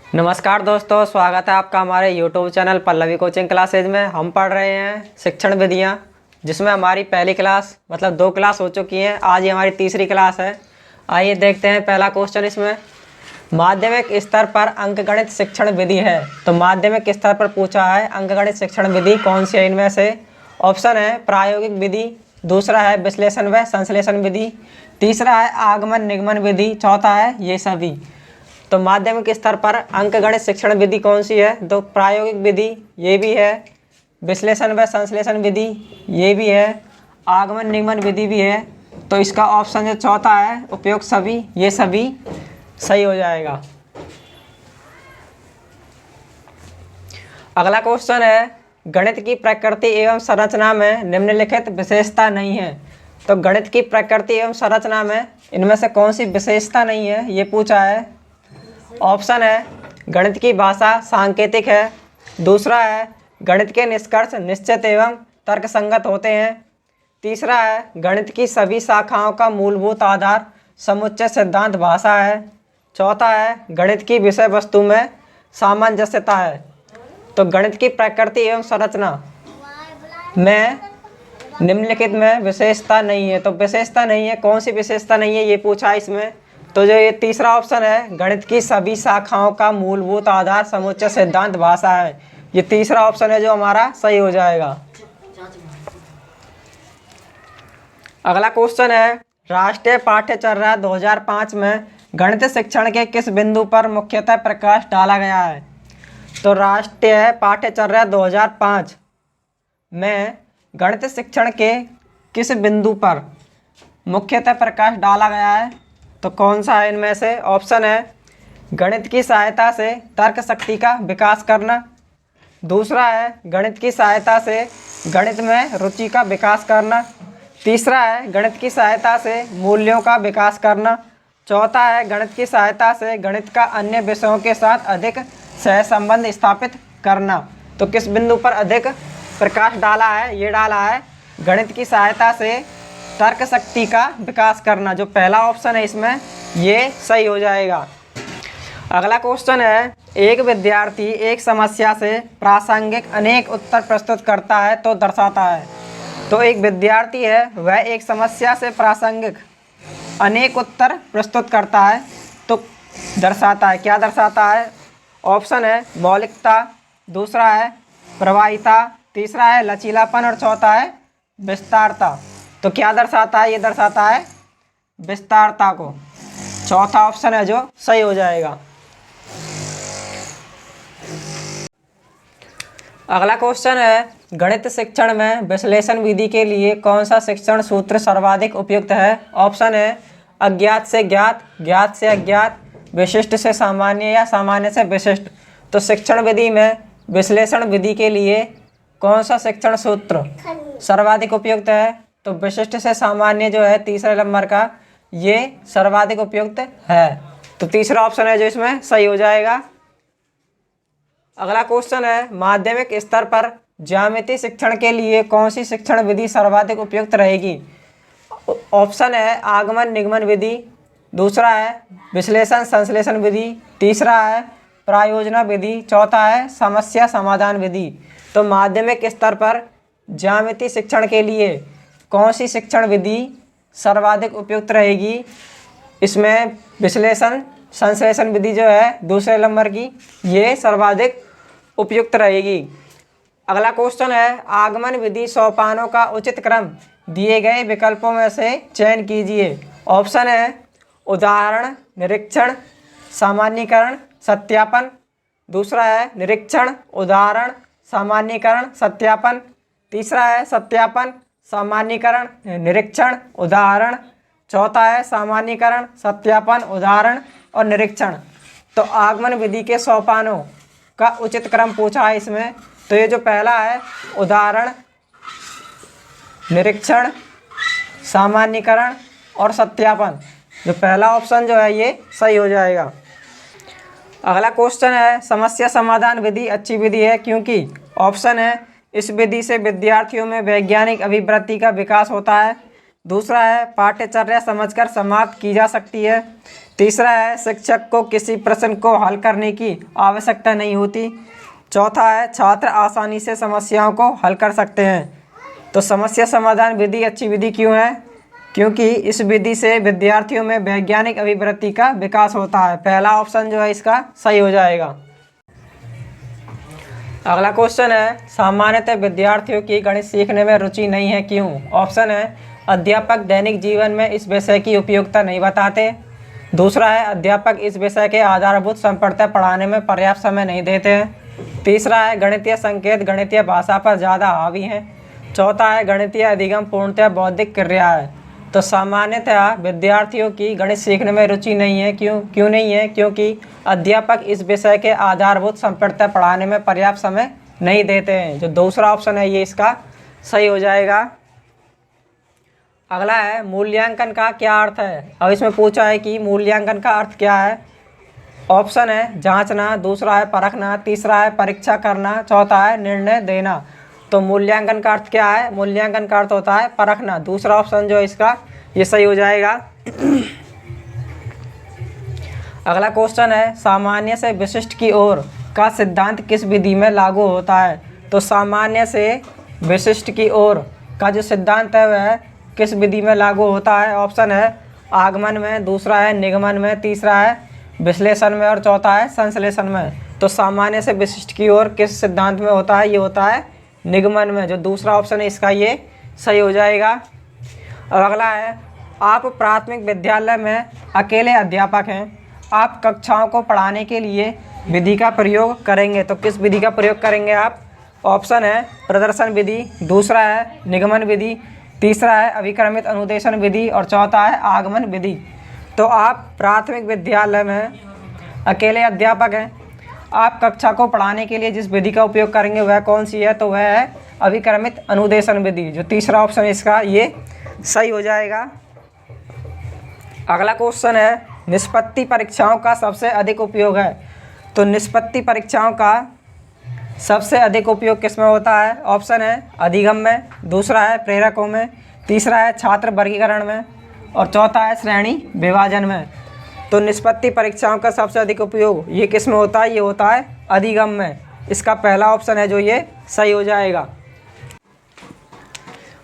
नमस्कार दोस्तों, स्वागत है आपका हमारे YouTube channel Pallavi coaching classes में। हम पढ़ रहे हैं शिक्षण विधियाँ, जिसमें हमारी पहली क्लास मतलब 2 क्लास हो चुकी हैं। आज ये हमारी तीसरी क्लास है। आइए देखते हैं पहला क्वेश्चन इसमें। माध्यमिक स्तर पर अंकगणित शिक्षण विधि है। तो माध्यमिक स्तर पर पूछा है अंकगणित शिक्षण विधि कौन सी है इनमें से। ऑप्शन है प्रायोगिक विधि, दूसरा है विश्लेषण व संश्लेषण विधि, तीसरा है आगमन निगमन विधि, चौथा है ये सभी। तो माध्यमिक स्तर पर अंकगणित शिक्षण विधि कौन सी है? तो प्रायोगिक विधि ये भी है, विश्लेषण व संश्लेषण विधि ये भी है, आगमन निगमन विधि भी है। तो इसका ऑप्शन जो चौथा है उपयुक्त सभी, ये सभी सही हो जाएगा। अगला क्वेश्चन है गणित की प्रकृति एवं संरचना में निम्नलिखित विशेषता नहीं है। तो गणित की प्रकृति एवं संरचना में इनमें से कौन सी विशेषता नहीं है ये पूछा है। ऑप्शन है गणित की भाषा सांकेतिक है, दूसरा है गणित के निष्कर्ष निश्चित एवं तर्कसंगत होते हैं, तीसरा है गणित की सभी शाखाओं का मूलभूत आधार समुच्चय सिद्धांत भाषा है, चौथा है गणित की विषय वस्तु में सामंजस्यता है। तो गणित की प्रकृति एवं संरचना में निम्नलिखित में विशेषता नहीं है। तो विशेषता नहीं है, कौन सी विशेषता नहीं है ये पूछा है इसमें। तो जो ये तीसरा ऑप्शन है गणित की सभी शाखाओं का मूलभूत आधार समुच्चय सिद्धांत भाषा है, ये तीसरा ऑप्शन है जो हमारा सही हो जाएगा। अगला क्वेश्चन है राष्ट्रीय पाठ्यचर्या 2005 में गणित शिक्षण के किस बिंदु पर मुख्यतः प्रकाश डाला गया है। तो राष्ट्रीय पाठ्यचर्या 2005 में गणित शिक्षण के किस बिंदु पर मुख्यतः प्रकाश डाला गया है। तो कौन सा है इनमें से। ऑप्शन है गणित की सहायता से तर्क शक्ति का विकास करना, दूसरा है गणित की सहायता से गणित में रुचि का विकास करना, तीसरा है गणित की सहायता से मूल्यों का विकास करना, चौथा है गणित की सहायता से गणित का अन्य विषयों के साथ अधिक सहसंबंध स्थापित करना। तो किस बिंदु पर अधिक प्रकाश डाला है, ये डाला है गणित की सहायता से तर्क शक्ति का विकास करना। जो पहला ऑप्शन है इसमें ये सही हो जाएगा। अगला क्वेश्चन है एक विद्यार्थी एक समस्या से प्रासंगिक अनेक उत्तर प्रस्तुत करता है तो दर्शाता है। तो एक विद्यार्थी है वह एक समस्या से प्रासंगिक अनेक उत्तर प्रस्तुत करता है तो दर्शाता है, क्या दर्शाता है। ऑप्शन है मौलिकता, दूसरा है प्रवाहिता, तीसरा है लचीलापन और चौथा है विस्तारता। तो क्या दर्शाता है, ये दर्शाता है विस्तारता को। चौथा ऑप्शन है जो सही हो जाएगा। अगला क्वेश्चन है गणित शिक्षण में विश्लेषण विधि के लिए कौन सा शिक्षण सूत्र सर्वाधिक उपयुक्त है। ऑप्शन है अज्ञात से ज्ञात, ज्ञात से अज्ञात, विशिष्ट से सामान्य या सामान्य से विशिष्ट। तो शिक्षण विधि में विश्लेषण विधि के लिए कौन सा शिक्षण सूत्र सर्वाधिक उपयुक्त है। तो विशिष्ट से सामान्य जो है तीसरे नंबर का, ये सर्वाधिक उपयुक्त है। तो तीसरा ऑप्शन है जो इसमें सही हो जाएगा। अगला क्वेश्चन है माध्यमिक स्तर पर ज्यामिति शिक्षण के लिए कौन सी शिक्षण विधि सर्वाधिक उपयुक्त रहेगी। ऑप्शन है आगमन निगमन विधि, दूसरा है विश्लेषण संश्लेषण विधि, तीसरा है प्रायोजना विधि, चौथा है समस्या समाधान विधि। तो माध्यमिक स्तर पर ज्यामिति शिक्षण के लिए कौन सी शिक्षण विधि सर्वाधिक उपयुक्त रहेगी। इसमें विश्लेषण संश्लेषण विधि जो है दूसरे नंबर की, ये सर्वाधिक उपयुक्त रहेगी। अगला क्वेश्चन है आगमन विधि सोपानों का उचित क्रम दिए गए विकल्पों में से चयन कीजिए। ऑप्शन है उदाहरण, निरीक्षण, सामान्यीकरण, सत्यापन, दूसरा है निरीक्षण, उदाहरण, सामान्यीकरण, सत्यापन, तीसरा है सत्यापन, सामान्यीकरण, निरीक्षण, उदाहरण, चौथा है सामान्यीकरण, सत्यापन, उदाहरण और निरीक्षण। तो आगमन विधि के सोपानों का उचित क्रम पूछा है इसमें। तो ये जो पहला है उदाहरण, निरीक्षण, सामान्यीकरण और सत्यापन, जो पहला ऑप्शन जो है ये सही हो जाएगा। अगला क्वेश्चन है समस्या समाधान विधि अच्छी विधि है क्योंकि। ऑप्शन है इस विधि से विद्यार्थियों में वैज्ञानिक अभिवृत्ति का विकास होता है, दूसरा है पाठ्यचर्या समझकर समाप्त की जा सकती है, तीसरा है शिक्षक को किसी प्रश्न को हल करने की आवश्यकता नहीं होती। चौथा है छात्र आसानी से समस्याओं को हल कर सकते हैं। तो समस्या समाधान विधि अच्छी विधि क्यों है? क्योंकि इस विधि से विद्यार्थियों में वैज्ञानिक अभिवृत्ति का विकास होता है। पहला ऑप्शन जो है इसका सही हो जाएगा। अगला क्वेश्चन है सामान्यतः विद्यार्थियों की गणित सीखने में रुचि नहीं है, क्यों? ऑप्शन है अध्यापक दैनिक जीवन में इस विषय की उपयोगिता नहीं बताते। दूसरा है अध्यापक इस विषय के आधारभूत संप्रदाय पढ़ाने में पर्याप्त समय नहीं देते हैं। तीसरा है गणितीय संकेत गणितीय भाषा पर ज़्यादा हावी हैं। चौथा है गणितीय अधिगम पूर्णतः बौद्धिक क्रिया है। तो सामान्यतः विद्यार्थियों की गणित सीखने में रुचि नहीं है, क्यों नहीं है? क्योंकि अध्यापक इस विषय के आधारभूत संप्रदाय पढ़ाने में पर्याप्त समय नहीं देते हैं। जो दूसरा ऑप्शन है ये इसका सही हो जाएगा। अगला है मूल्यांकन का क्या अर्थ है? अब इसमें पूछा है कि मूल्यांकन का अर्थ क्या है। ऑप्शन है जांचना, दूसरा है परखना, तीसरा है परीक्षा करना, चौथा है निर्णय देना। तो मूल्यांकन का अर्थ क्या है? मूल्यांकन का अर्थ होता है परखना। दूसरा ऑप्शन जो है इसका ये सही हो जाएगा। अगला क्वेश्चन है सामान्य से विशिष्ट की ओर का सिद्धांत किस विधि में लागू होता है? तो सामान्य से विशिष्ट की ओर का जो सिद्धांत है वह किस विधि में लागू होता है? ऑप्शन है आगमन में, दूसरा है निगमन में, तीसरा है विश्लेषण में और चौथा है संश्लेषण में। तो सामान्य से विशिष्ट की ओर किस सिद्धांत में होता है? ये होता है निगमन में। जो दूसरा ऑप्शन है इसका ये सही हो जाएगा। अब अगला है आप प्राथमिक विद्यालय में अकेले अध्यापक हैं, आप कक्षाओं को पढ़ाने के लिए विधि का प्रयोग करेंगे। तो किस विधि का प्रयोग करेंगे आप? ऑप्शन है प्रदर्शन विधि, दूसरा है निगमन विधि, तीसरा है अभिक्रमित अनुदेशन विधि और चौथा है आगमन विधि। तो आप प्राथमिक विद्यालय में अकेले अध्यापक हैं, आप कक्षा को पढ़ाने के लिए जिस विधि का उपयोग करेंगे वह कौन सी है? तो वह है अभिक्रमित अनुदेशन विधि। जो तीसरा ऑप्शन है इसका ये सही हो जाएगा। अगला क्वेश्चन है निष्पत्ति परीक्षाओं का सबसे अधिक उपयोग है। तो निष्पत्ति परीक्षाओं का सबसे अधिक उपयोग किस में होता है? ऑप्शन है अधिगम में, दूसरा है प्रेरकों में, तीसरा है छात्र वर्गीकरण में और चौथा है श्रेणी विभाजन में। तो निष्पत्ति परीक्षाओं का सबसे अधिक उपयोग ये किस में होता है? ये होता है अधिगम में। इसका पहला ऑप्शन है जो ये सही हो जाएगा।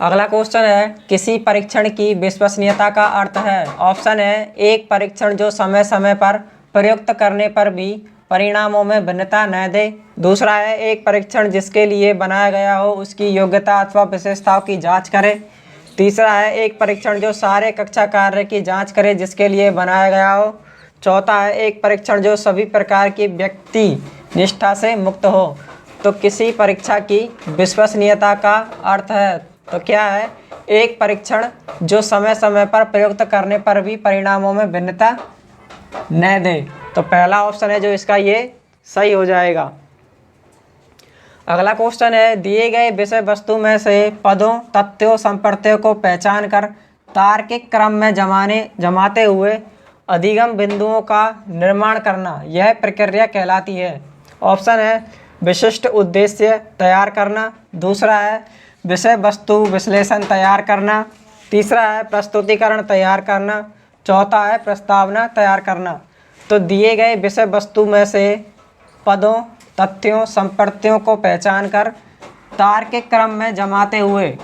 अगला क्वेश्चन है किसी परीक्षण की विश्वसनीयता का अर्थ है। ऑप्शन है एक परीक्षण जो समय समय पर प्रयुक्त करने पर भी परिणामों में भिन्नता न दे, दूसरा है एक परीक्षण जिसके लिए बनाया गया हो उसकी योग्यता अथवा विशेषताओं की जांच करे, तीसरा है एक परीक्षण जो सारे कक्षा कार्य की जांच करे जिसके लिए बनाया गया हो, चौथा है एक परीक्षण जो सभी प्रकार की व्यक्ति निष्ठा से मुक्त हो। तो किसी परीक्षा की विश्वसनीयता का अर्थ है तो क्या है? एक परीक्षण जो समय समय पर प्रयुक्त करने पर भी परिणामों में भिन्नता न दे। तो पहला ऑप्शन है जो इसका ये सही हो जाएगा। अगला क्वेश्चन है दिए गए विषय वस्तु में से पदों तथ्यों संप्रत्ययों को पहचान कर तार्किक क्रम में जमाते हुए अधिगम बिंदुओं का निर्माण करना यह प्रक्रिया कहलाती है। ऑप्शन है विशिष्ट उद्देश्य तैयार करना, दूसरा है विषय वस्तु विश्लेषण तैयार करना, तीसरा है प्रस्तुतिकरण तैयार करना, चौथा है प्रस्तावना तैयार करना। तो दिए गए विषय वस्तु में से पदों तथ्यों संप्रत्ययों को पहचान कर तार्किक क्रम में जमाते हुए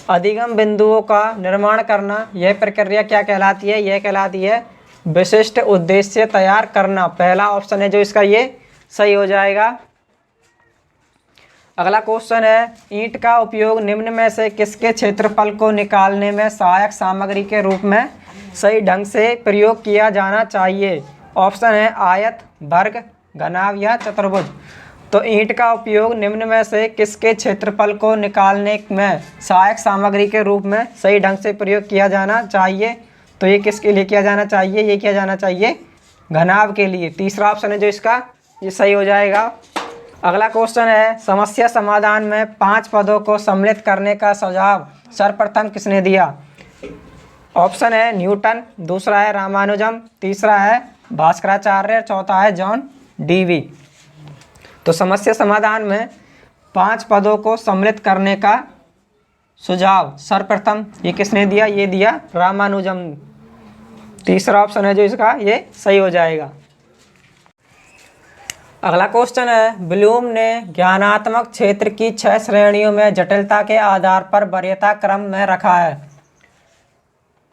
अधिगम बिंदुओं का निर्माण करना यह प्रक्रिया क्या कहलाती है? यह कहलाती है विशिष्ट उद्देश्य तैयार करना। पहला ऑप्शन है जो इसका ये सही हो जाएगा। अगला क्वेश्चन है ईंट का उपयोग निम्न में से किसके क्षेत्रफल को निकालने में सहायक सामग्री के रूप में सही ढंग से प्रयोग किया जाना चाहिए? ऑप्शन है आयत, वर्ग, घनाभ या चतुर्भुज। तो ईंट का उपयोग निम्न में से किसके क्षेत्रफल को निकालने में सहायक सामग्री के रूप में सही ढंग से प्रयोग किया जाना चाहिए? तो ये किसके लिए किया जाना चाहिए? ये किया जाना चाहिए घनाभ के लिए। तीसरा ऑप्शन है जो इसका ये सही हो जाएगा। अगला क्वेश्चन है समस्या समाधान में 5 पदों को सम्मिलित करने का सुझाव सर्वप्रथम किसने दिया? ऑप्शन है न्यूटन, दूसरा है रामानुजम, तीसरा है भास्कराचार्य, चौथा है जॉन डीवी। तो समस्या समाधान में 5 पदों को सम्मिलित करने का सुझाव सर्वप्रथम ये किसने दिया? ये दिया रामानुजम। तीसरा ऑप्शन है जो इसका ये सही हो जाएगा। अगला क्वेश्चन है, ब्लूम ने ज्ञानात्मक क्षेत्र की 6 श्रेणियों में जटिलता के आधार पर वरीयता क्रम में रखा है।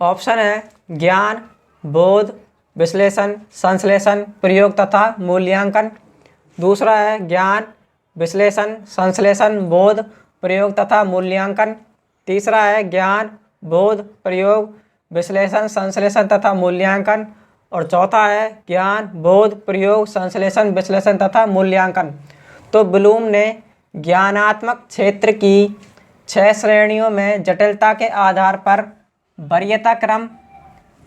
ऑप्शन है ज्ञान, बोध, विश्लेषण, संश्लेषण, प्रयोग तथा मूल्यांकन। दूसरा है ज्ञान, विश्लेषण, संश्लेषण, बोध, प्रयोग तथा मूल्यांकन। तीसरा है ज्ञान, बोध, प्रयोग, विश्लेषण, संश्लेषण तथा मूल्यांकन। और चौथा है ज्ञान, बोध, प्रयोग, संश्लेषण, विश्लेषण तथा मूल्यांकन। तो ब्लूम ने ज्ञानात्मक क्षेत्र की 6 श्रेणियों में जटिलता के आधार पर वरीयता क्रम,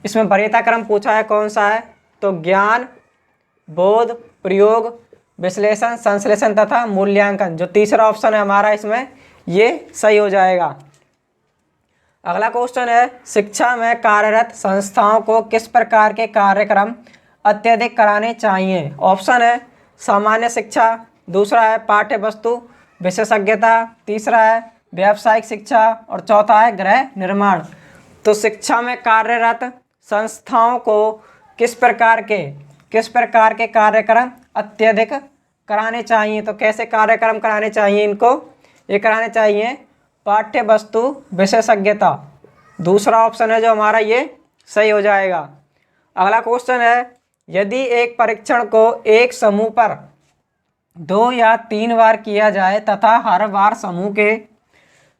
इसमें वरीयता क्रम पूछा है कौन सा है, तो ज्ञान, बोध, प्रयोग, विश्लेषण, संश्लेषण तथा मूल्यांकन, जो तीसरा ऑप्शन है हमारा इसमें ये सही हो जाएगा। अगला क्वेश्चन है, शिक्षा में कार्यरत संस्थाओं को किस प्रकार के कार्यक्रम अत्यधिक कराने चाहिए। ऑप्शन है सामान्य शिक्षा, दूसरा है पाठ्य वस्तु विशेषज्ञता, तीसरा है व्यावसायिक शिक्षा और चौथा है गृह निर्माण। तो शिक्षा में कार्यरत संस्थाओं को किस प्रकार के कार्यक्रम अत्यधिक कराने चाहिए। तो कैसे कार्यक्रम कराने चाहिए इनको, ये कराने चाहिए पाठ्य वस्तु विशेषज्ञता। दूसरा ऑप्शन है जो हमारा ये सही हो जाएगा। अगला क्वेश्चन है, यदि एक परीक्षण को एक समूह पर 2 या 3 बार किया जाए तथा हर बार समूह के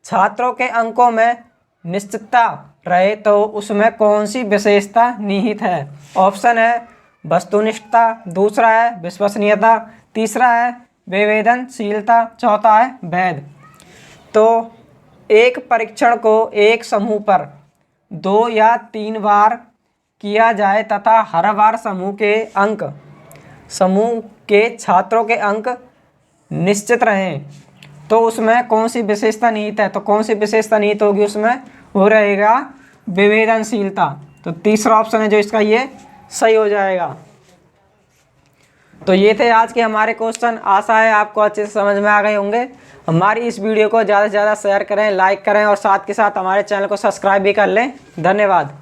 छात्रों के अंकों में निश्चितता रहे तो उसमें कौन सी विशेषता निहित है। ऑप्शन है वस्तुनिष्ठता, दूसरा है विश्वसनीयता, तीसरा है विवेदनशीलता, चौथा है वैध। तो एक परीक्षण को एक समूह पर 2 या 3 बार किया जाए तथा हर बार समूह के छात्रों के अंक निश्चित रहें तो उसमें कौन सी विशेषता निहित है। तो कौन सी विशेषता निहित होगी उसमें, वो रहेगा विवेदनशीलता। तो तीसरा ऑप्शन है जो इसका ये सही हो जाएगा। तो ये थे आज के हमारे क्वेश्चन। आशा है आपको अच्छे से समझ में आ गए होंगे। हमारी इस वीडियो को ज़्यादा से ज़्यादा शेयर करें, लाइक करें और साथ के साथ हमारे चैनल को सब्सक्राइब भी कर लें। धन्यवाद।